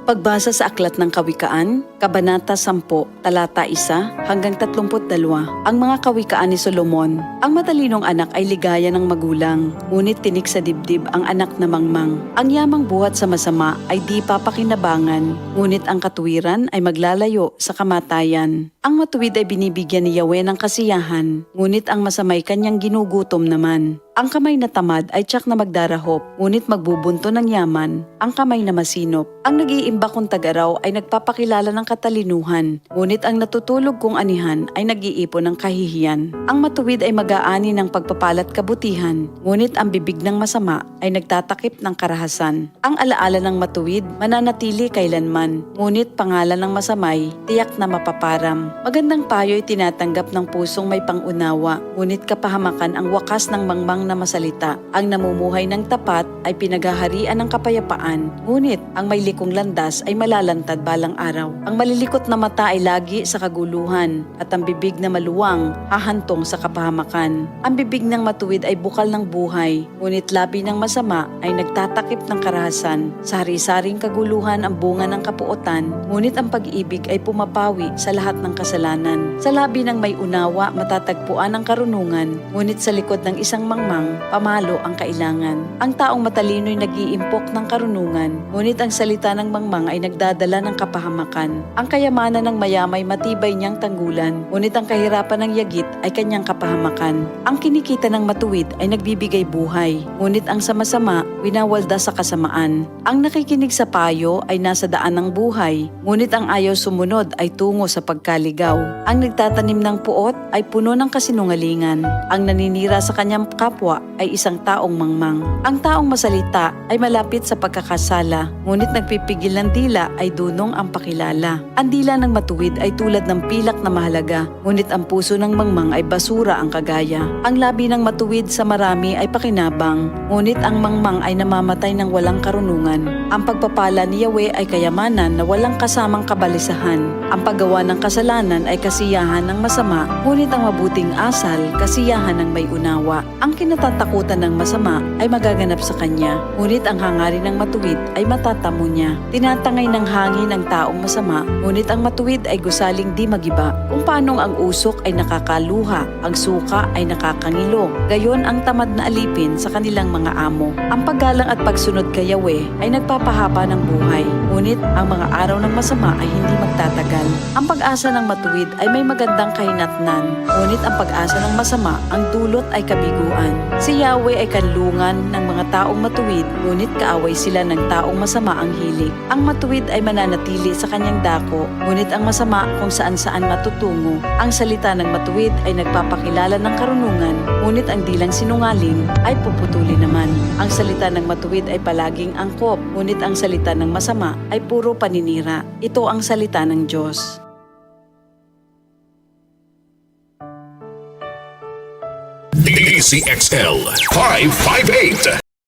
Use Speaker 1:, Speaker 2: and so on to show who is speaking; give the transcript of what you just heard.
Speaker 1: Pagbasa sa Aklat ng Kawikaan, Kabanata 10, Talata 1 hanggang 32. Ang mga kawikaan ni Solomon. Ang matalinong anak ay ligaya ng magulang, ngunit tinik sa dibdib ang anak na mangmang. Ang yamang buhat sa masama ay di papakinabangan, ngunit ang katuwiran ay maglalayo sa kamatayan. Ang matuwid ay binibigyan ni Yahweh ng kasiyahan, ngunit ang masamay kanyang ginugutom naman. Ang kamay na tamad ay tiyak na magdarahop, ngunit magbubunto ng yaman ang kamay na masinop. Ang nag-iimba kong tagaraw ay nagpapakilala ng katalinuhan, ngunit ang natutulog kong anihan ay nag-iipon ng kahihiyan. Ang matuwid ay mag-aani ng pagpapalat kabutihan, ngunit ang bibig ng masama ay nagtatakip ng karahasan. Ang alaala ng matuwid mananatili kailanman, ngunit pangalan ng masamay tiyak na mapaparam. Magandang payo ay tinatanggap ng pusong may pangunawa, ngunit kapahamakan ang wakas ng mangmang na masalita. Ang namumuhay ng tapat ay pinaghaharian ng kapayapaan, ngunit ang may likong landas ay malalantad balang araw. Ang malilikot na mata ay lagi sa kaguluhan, at ang bibig na maluwang hahantong sa kapahamakan. Ang bibig ng matuwid ay bukal ng buhay, ngunit labi ng masama ay nagtatakip ng karahasan. Sa hari-saring kaguluhan ang bunga ng kapuotan, ngunit ang pag-ibig ay pumapawi sa lahat ng kasalanan. Sa labi ng may unawa matatagpuan ang karunungan, ngunit sa likod ng isang mangmang pamalo ang kailangan. Ang taong matalino ay nag-iimpok ng karunungan, ngunit ang salita ng mangmang ay nagdadala ng kapahamakan. Ang kayamanan ng mayamay matibay niyang tanggulan, ngunit ang kahirapan ng yagit ay kanyang kapahamakan. Ang kinikita ng matuwid ay nagbibigay buhay, ngunit ang sama-sama winawalda sa kasamaan. Ang nakikinig sa payo ay nasa daan ng buhay, ngunit ang ayaw sumunod ay tungo sa pagkaligaw. Ang nagtatanim ng puot ay puno ng kasinungalingan. Ang naninira sa kanyang kapwa ay isang taong mangmang. Ang taong masalita ay malapit sa pagkakasala, ngunit nagpipigil ng dila ay dunong ang pakilala. Ang dila ng matuwid ay tulad ng pilak na mahalaga, ngunit ang puso ng mangmang ay basura ang kagaya. Ang labi ng matuwid sa marami ay pakinabang, ngunit ang mangmang ay namamatay ng walang karunungan. Ang pagpapala ni Yahweh ay kayamanan na walang kasamang kabalisahan. Ang paggawa ng kasalanan ay kasiyahan ng masama, ngunit ang mabuting asal, kasiyahan ng may unawa. Ang kinatatakutan ng masama ay magaganap sa kanya, ngunit ang hangarin ng matuwid ay matatamo niya. Tinatangay ng hangin ang taong masama, ngunit ang matuwid ay gusaling di magiba. Kung paanong ang usok ay nakakaluha, ang suka ay nakakangilo, gayon ang tamad na alipin sa kanilang mga amo. Ang paggalang at pagsunod kay Yahweh ay nagpapahaba ng buhay, ngunit ang mga araw ng masama ay hindi magtatagal. Ang pag-asa ng matuwid ay may magandang kahinatnan, ngunit ang pag-asa ng masama ang dulot ay kabiguan. Si Yahweh ay kanlungan ng mga taong matuwid, ngunit kaaway sila ng taong masama ang hilig. Ang matuwid ay mananatili sa kanyang dako, ngunit ang masama kung saan-saan matutungo. Ang salita ng matuwid ay nagpapakilala ng karunungan, ngunit ang dilang sinungaling ay puputuli naman. Ang salita ng matuwid ay palaging angkop, ngunit ang salita ng masama ay puro paninira. Ito ang salita ng Diyos.
Speaker 2: DCXL 558